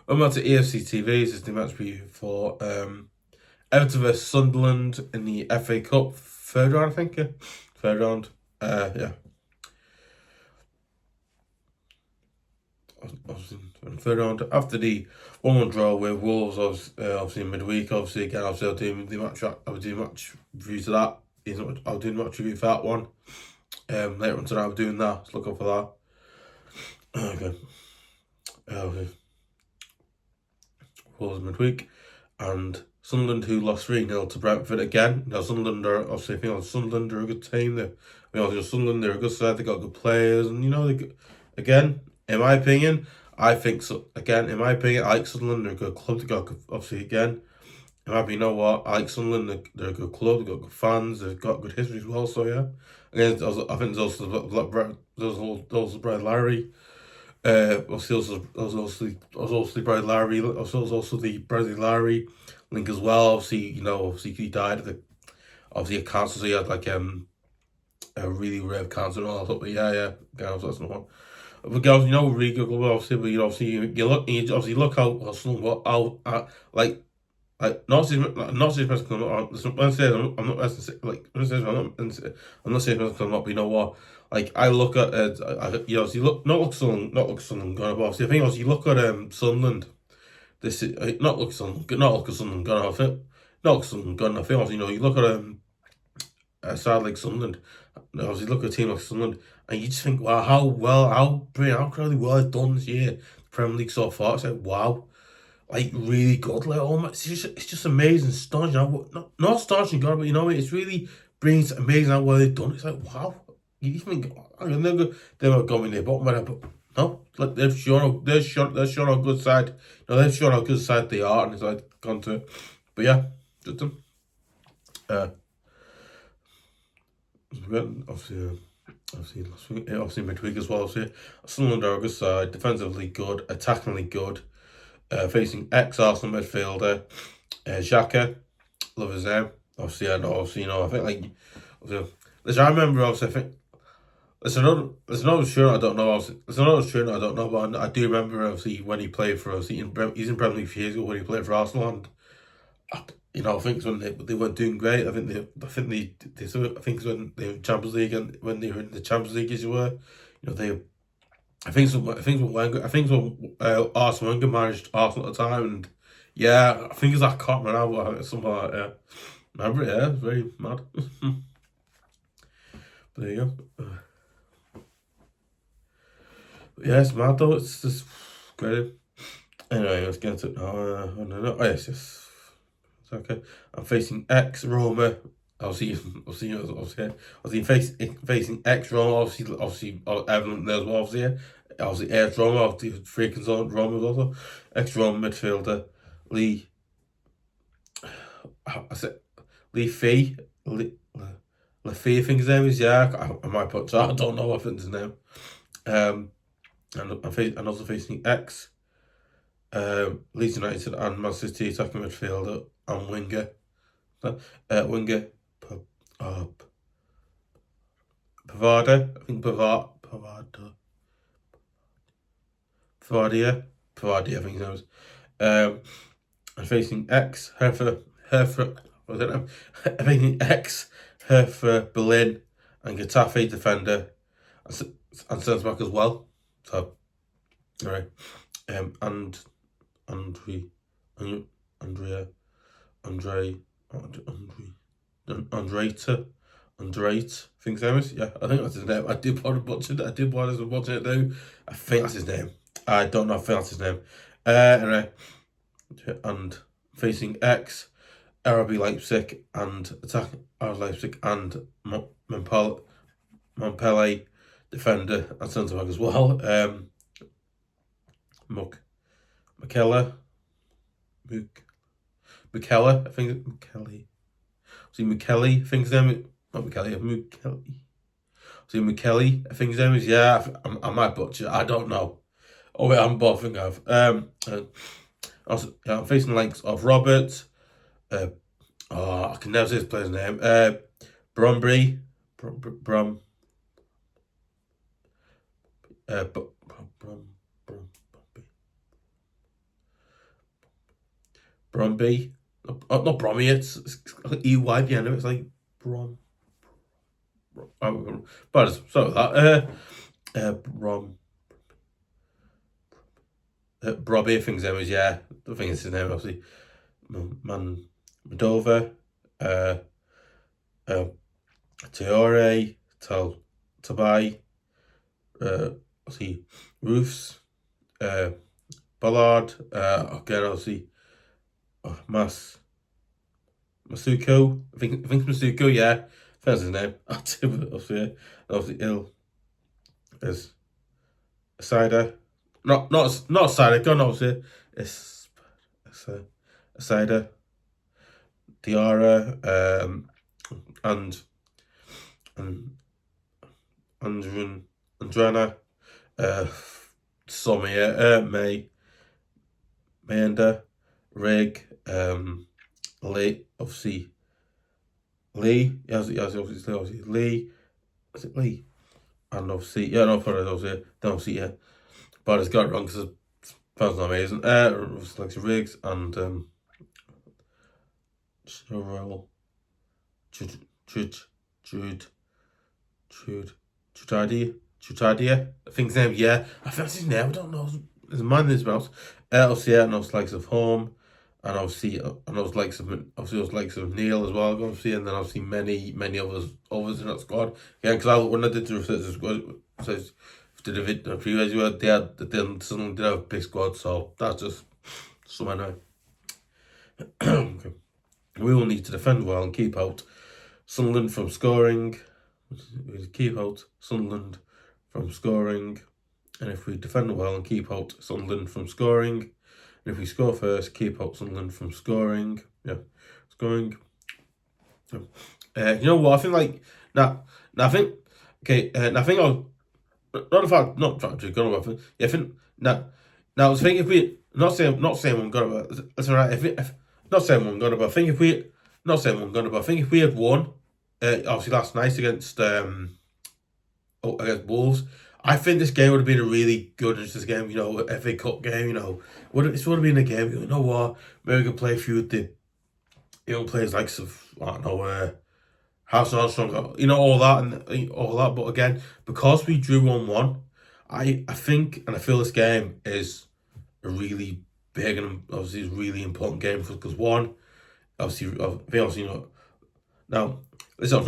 I'm on to EFC TV. This is the match preview for Everton versus Sunderland in the FA Cup third round, I think. Yeah. Third round. Yeah. Obviously, in the third round after the 1-1 draw with Wolves, obviously in midweek. Obviously, again, I'll do the match. I'll do match review to that. I'll do the match review for that one. Later on tonight, I'm doing that. So look up for that. Okay. Wolves midweek, and Sunderland, who lost 3-0 to Brentford again. Now Sunderland are obviously, I think Sunderland are a good team. Sunderland, they're a good side. They got good players, and again, in my opinion, I think so. Again, in my opinion, I like Sunderland. They're a good club. They got obviously again. In my opinion, you know what? I like Sunderland. They're a good club. They've got good fans. They've got good history as well. So yeah, again, I think there's also Brad Larry. Also Brad Larry. Also the Bradley Larry link as well. Obviously he died of a cancer, so he had like a really rare cancer and all that. But yeah, guys, that's not one. But guys, really good club, obviously. But obviously you look how like. Not saying I'm not saying I'm not saying but you know what? Like I look at so you look not look Sunderland gone, but obviously I think you look at Sunderland. This is not look at Sunderland gone. I think not look Sunderland gone. I think you look at a side like Sunderland. Obviously look at a team like Sunderland, and you just think, wow, how incredibly well it's done this year. Premier League so far. It's like wow. Like really good, like it's just amazing, astonishing. Not astonishing, God, but it's really brings amazing how well they've done. It's like wow, you think they're not going near bottom, but no, like they've shown how good side. They've shown how good side they are, and it's like gone to it. But yeah, just them. Obviously midweek as well. So Sunderland are a good side, defensively good, attackingly good. Facing ex-Arsenal midfielder xhaka, love his name. Obviously, I know. Obviously, I think listen, I remember. Obviously, I think there's another trainer I don't know. There's another trainer I don't know, but I do remember. Obviously, when he played for us, he's in Premier League a few years ago when he played for Arsenal, and I think when they weren't doing great. I think it's when they were in Champions League and when they were in the Champions League as you were, they. I think when Arsene Wenger managed Arsenal at the time, and yeah, I think it's that can't remember now, but something like that. Yeah. Remember it? Yeah, it's very mad. But there you go. But yeah, it's mad though. It's just great. Anyway, let's get to it now. Oh yes. It's okay. I'm facing ex Roma. Obviously facing ex Roma. Obviously, Everton there as well. Obviously ex Roma. Obviously, freaking zone Roma also. Ex Roma midfielder Lee. I said Lee Fee. Fee, I think his name is. Yeah, I might put. I don't know. I think his name. And I'm also facing ex Leeds United and Man City attacking midfielder and winger. Winger Proveda, I think Pavadia, I think his name is. And facing ex Hertha, I don't know, facing ex Hertha Berlin and Getafe defender and centre back as well. So, alright, and Anderate, I think his name is. Yeah, I think that's his name. I do want to butcher it. I do want to butcher it though. I think that's his name. I don't know. I think that's his name. Anyway, and facing ex RB Lipzig and attacking RB Leipzig and Montpellier defender and centre back as well. Mukkele, I think Mukkele. See Mukkele, I think his name is not Mukkele, Mukkele. See Mukkele, I think his name is. Yeah, I might butcher. I don't know. Oh wait, I'm both. I think I've. Also, I'm facing the likes of Robert. I can never say his player's name. Bromby. Brom. Bromby. Not Bromby, it's EY at the end of it. It's like Brom. But sorry about that. Brobbey, I think his name is, yeah. I think it's his name, obviously. Mandova. Troare. Talbi. Obviously, roefs. Ballard. Again, obviously. Masuaku. I think Masuaku, yeah. That's his name. Obviously, ill is a cider. Not a cider. Go on, obviously. It's a cider. Dirra. And Andrana. Meyenda. Rigg. Lee. Obviously. Lee. Yes, obviously Lee. Is it Lee? And obviously, yeah, no, probably obviously, then obviously, yeah. But it's got it wrong because it sounds amazing. Like Riggs and Jude, I think his name, yeah. I think that's his name, I don't know. There's a man in his mouth. Obviously, yeah, and obviously likes of Home. And obviously, likes of Neil as well, obviously, and then obviously many others in that squad. Yeah, because when I did the research, did a video previous, Sunderland did have a big squad, so that's just something I know. Okay. We will need to defend well and keep out Sunderland from scoring. We keep out Sunderland from scoring, and if we defend well and keep out Sunderland from scoring. And if we score first, keep out Sunderland from scoring. Yeah, scoring. You know what? I think like I think I think I'll not trying to go about. Yeah, I think now I was thinking if we not saying one got about. That's alright. If not saying one got about. I think if we not saying one got about. I think if we had won, obviously last night against Wolves. I think this game would have been a really good interesting game, you know, FA Cup game, you know. This would have been a game, you know what, maybe we could play a few of the young players like, I don't know, House Armstrong, you know, all that. But again, because we drew 1-1, I think, and I feel this game is a really big and obviously really important game for us, because one, obviously, you know, now, listen,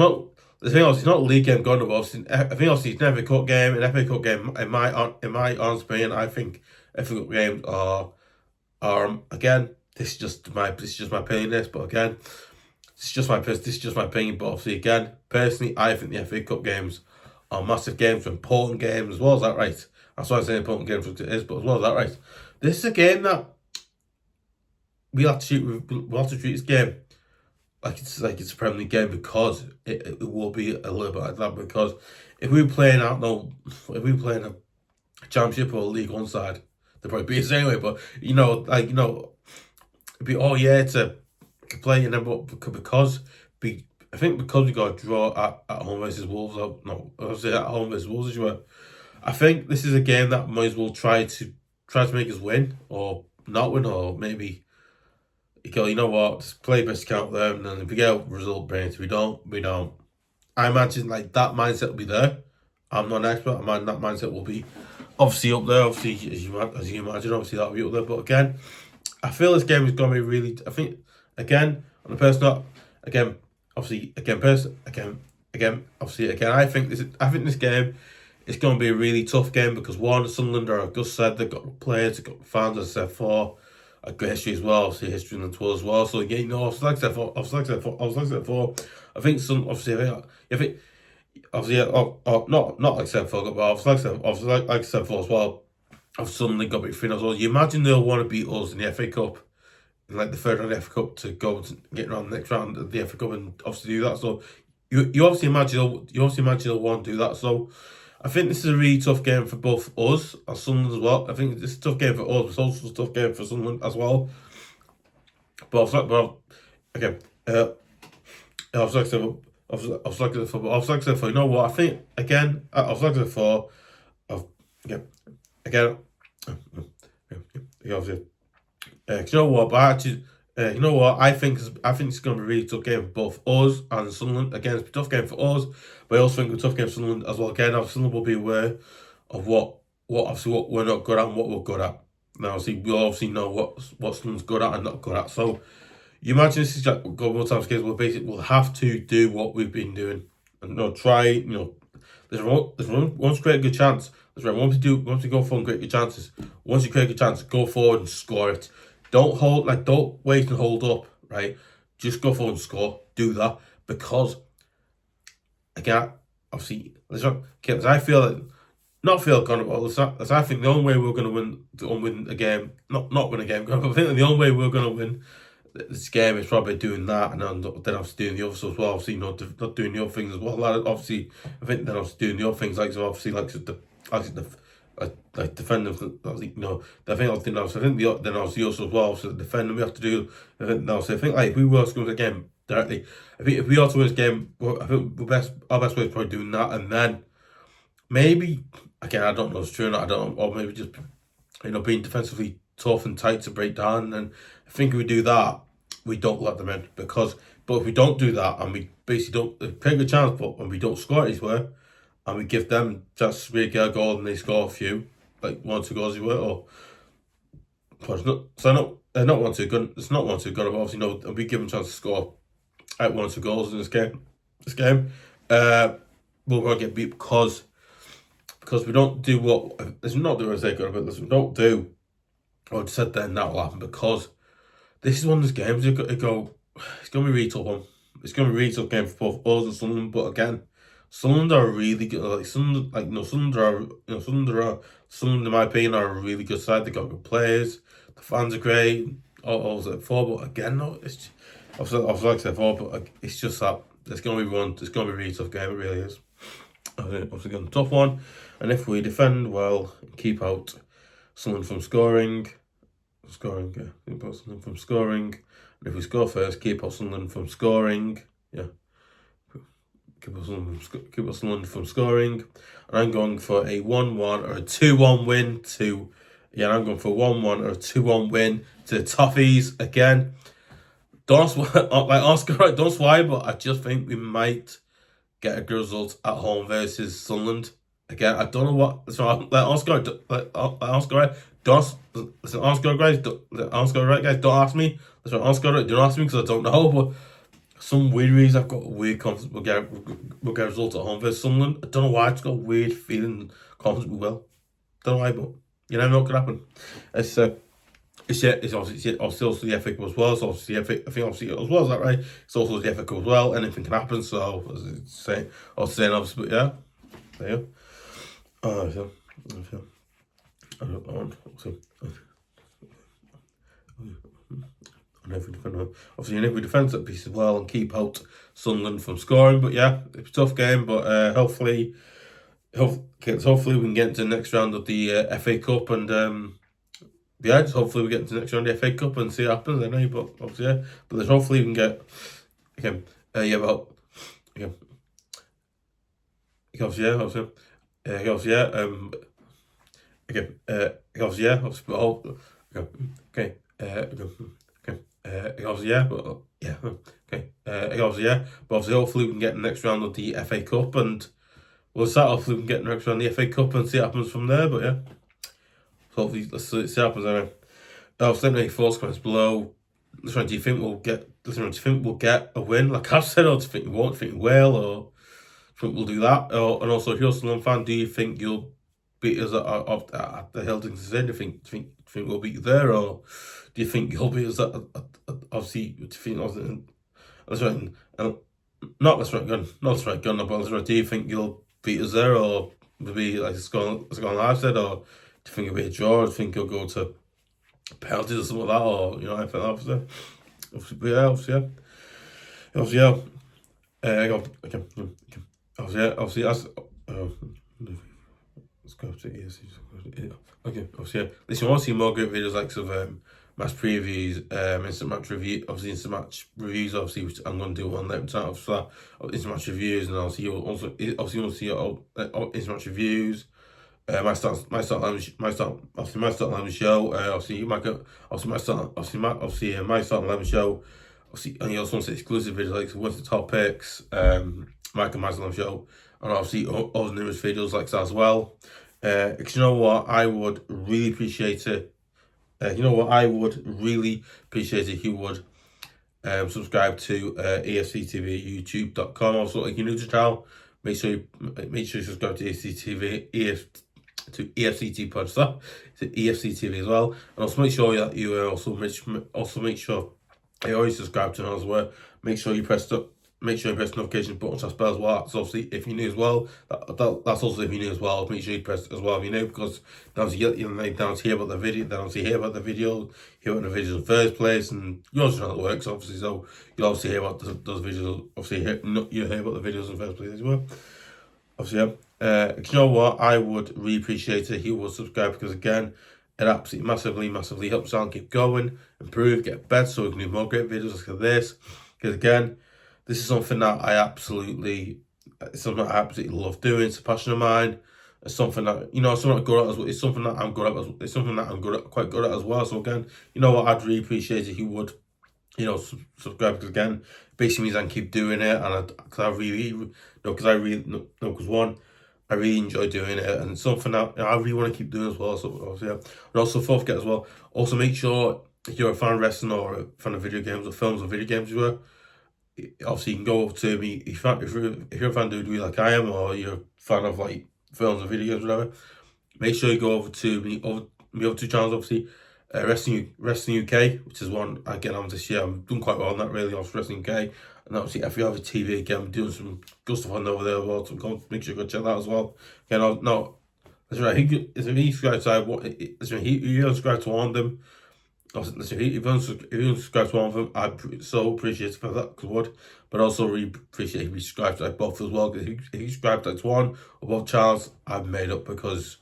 the thing is, it's not a league game gone above. I think obviously it's an FA Cup game. An FA Cup game, in my honest opinion, I think FA Cup games are again. This is just my opinion. But again, this is just my opinion. But obviously, again, personally, I think the FA Cup games are massive games, important games as well. Is that right? That's why I say important games it is. But as well as that, right? This is a game that we have to treat this game like it's a Premier League game, because it will be a little bit like that. Because if we were playing a Championship or a League One side, they'd probably beat us anyway. But it'd be it's a play, and then because we got a draw at home versus Wolves. At home versus Wolves as well. I think this is a game that might as well try to make us win or not win, or maybe. You know what, just play best count there, and then if we get a result, brilliant. If we don't. I imagine like that mindset will be there. I'm not an expert. I imagine that mindset will be obviously up there. Obviously, as you imagine, obviously that'll be up there. But again, I feel this game is going to be really. I think again on the personal, again, obviously again, obviously again. I think this game is going to be a really tough game, because one, Sunderland are, like I said, they've got players, they've got fans, as I said before. A good history as well, obviously history in the tour as well. So again, you know, I was like I said before. I think some obviously, not like I said before, but obviously like I said before as well. I've suddenly got big feelings as well. You imagine they'll want to beat us in the FA Cup, in like the third round of the FA Cup, to go to get around the next round of the FA Cup, and obviously do that. So you obviously imagine they'll want to do that. So I think this is a really tough game for both us and Sunderland as well. I think this is a tough game for us, but it's also a tough game for Sunderland as well. But I was like I said, you know what? I think again, I was like I said before. You know what? But actually, You know what? I think it's going to be a really tough game for both us and Sunderland. Again, it's a tough game for us, but I also think it's a tough game for Sunderland as well. Again, obviously Sunderland will be aware of what we're not good at and what we're good at. Now, obviously, we obviously know what Sunderland's good at and not good at. So, you imagine this is like go more times games. We'll have to do what we've been doing and try. Once you create a good chance. That's right. Once you go for and create good chances. Once you create a good chance, go forward and score it. Don't wait and hold up. Right, just go forward and score. Do that because again, obviously, as I feel like. Not feel comfortable. As I think the only way we're going to win a game, not win a game, but I think the only way we're going to win this game is probably doing that, and then obviously doing the others as well. Obviously, not doing the other things as well. Obviously, I think then obviously doing the other things like defending. I think then obviously also as well. So defending we have to do. I think like if we were to win the game directly, I think if we are to win this game, I think our best way is probably doing that, and then maybe. Again, I don't know if it's true or not. I don't know, or maybe just being defensively tough and tight to break down. And I think if we do that, we don't let them in but if we don't do that and we basically don't take a chance, but when we don't score it way, and we give them just to get a goal and they score a few, like 1-2 goals or it's not so not 1-2 good. It's not 1-2 good, but obviously and we give them a chance to score at 1-2 goals in this game. We'll probably get beat because we don't do what it's not doing as they good about this. We don't do what I said then that will happen because this is one of those games it's gonna be a really tough one. It's gonna be a really tough game for both us and Sunderland, but again, Sunderland are really good. Sunderland in my opinion are a really good side. They got good players, the fans are great, all that before, but again it's I've like I said before, but it's just that it's gonna be a really tough game, it really is. Obviously got a tough one, and if we defend well, keep out Sunderland from scoring, keep out Sunderland from scoring, and if we score first, keep out Sunderland from scoring, keep out Sunderland from scoring, and I'm going for a 1-1 or a 2-1 win I'm going for a 1-1 or a 2-1 win to the Toffees again. Don't swear, but I just think we might get a good result at home versus Sunderland. Again, I don't know what. So Oscar right? Don't ask me. That's right, Oscar right. Don't ask me because I don't know. But some weird reason I've got a weird confidence we'll get a result at home versus Sunderland. I don't know why. I've got a weird feeling confidence we will. Don't know why, but you never know what could happen. It's obviously also the FA Cup as well. So obviously I think obviously as well, is that right? It's also the FA Cup as well. Anything can happen. So as it's saying obviously, but yeah, there you go. Obviously, if we defend that piece as well and keep out Sunderland from scoring, but yeah, it's a tough game. But hopefully we can get into the next round of the FA Cup and. Just hopefully we get into the next round of the FA Cup and see what happens. I know, but obviously, but there's hopefully we can get but obviously hopefully we can get the next round of the FA Cup and we'll start off we can get the next round of the FA Cup and see what happens from there. But yeah. Hopefully, let's see what happens anyway. Let me know your thoughts, comments below. Do you think we'll get a win? Like I've said, or do you think we won't? Do you think we will, or do you think we'll do that? And also, if you're a Sunderland fan, do you think you'll beat us at the Hilton City? Do you think we'll beat you there, or do you think you'll beat us at obviously? Do you think do you think you'll beat us there, or maybe like it's gone live said, or do you think it'll be a draw? Or do you think you'll go to penalties or something like that? Or, I think let's go to EFC. Okay, obviously, listen, you want to see more great videos like match previews, instant match reviews, obviously, which I'm going to do one later time for that, instant match reviews, and you want to see instant match reviews, My start 11 show. Obviously you might get my start 11 show. Obviously, and you also want to see exclusive videos like what's the topics, Mike and my 11 show, and obviously all the numerous videos like that as well. Because you know what, I would really appreciate it. You know what, I would really appreciate it if you would subscribe to EFC TV youtube.com. Also, like you're new to the channel, make sure you subscribe to EFC TV, to EFC TV Pod, to EFC TV as well, and also make sure that you also make sure you always subscribe to the channel as well. Make sure you press the notification button as well. So obviously, if you're new as well, that's also if you're new as well. Make sure you press it as well if you're new, because now you down to hear about the video, then obviously hear about the video, hear about the videos in the first place, and you also know how it works. Obviously, so you'll obviously hear about those videos. Obviously, you hear about the videos in the first place as well. Obviously, you know what, I would really appreciate it if you would subscribe, because again, it absolutely massively helps us out keep going, improve, get better, so we can do more great videos like this. Because again, this is something that I absolutely love doing. It's a passion of mine. It's something that, you know, something I'm good at as well. It's something that I'm good at. It's something that I'm quite good at as well. So again, you know what, I'd really appreciate it if you would, you know, subscribe, because again, basically means I can keep doing it, and I really enjoy doing it, and it's something that I really want to keep doing as well. So obviously, yeah. And also, don't forget as well, also make sure if you're a fan of wrestling or a fan of video games or films or video games, obviously you can go over to me if you're a fan of WWE like I am, or you're a fan of like films or video games, whatever. Make sure you go over to me over two channels, obviously. Wrestling UK, which is one again I'm this year. I'm doing quite well on that, really, off Wrestling UK, and obviously if you have a TV again, I'm doing some good stuff on over there as well. So make sure you go check that as well. Again, no, that's right. He subscribe to you subscribe to one of them. Listen, if you subscribe to one of them, I so appreciate it for that, but also really appreciate if you subscribe to like both as well. Because if you subscribe to like one or both channels, I've made up, because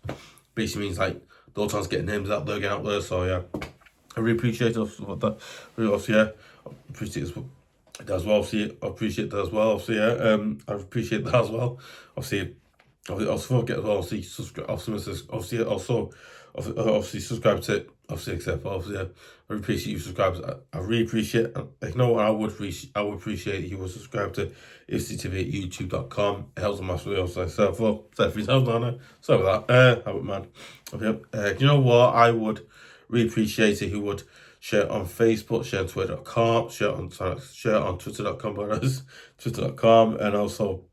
basically means like those channels getting names out there, getting out there. So yeah, I really appreciate that. Really, obviously, yeah, I appreciate that as well. Obviously, I appreciate that as well. Obviously, yeah, I appreciate that as well. Obviously, also forget as well. Obviously, subscribe. Obviously, subscribe to. Obviously, except obviously, yeah, I appreciate you subscribe. I really appreciate. You know what? I would appreciate if you would subscribe to EFCTV at youtube.com. It helps massively. Also, so for $3,000, sorry about that. How man? Okay. You know what? I would really appreciate it if you would share it on Facebook, share it on Twitter.com, share it on Twitter.com, and also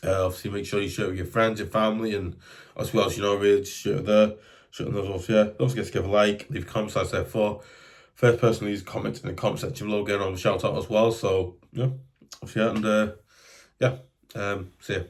obviously make sure you share it with your friends, your family, and as well as, you know, really just share it there. Share it on those off, yeah. Don't forget to give a like, leave comments, as I said for first person leaves comments in the comment section below, getting on the shout out as well. So yeah, yeah, and yeah, see ya.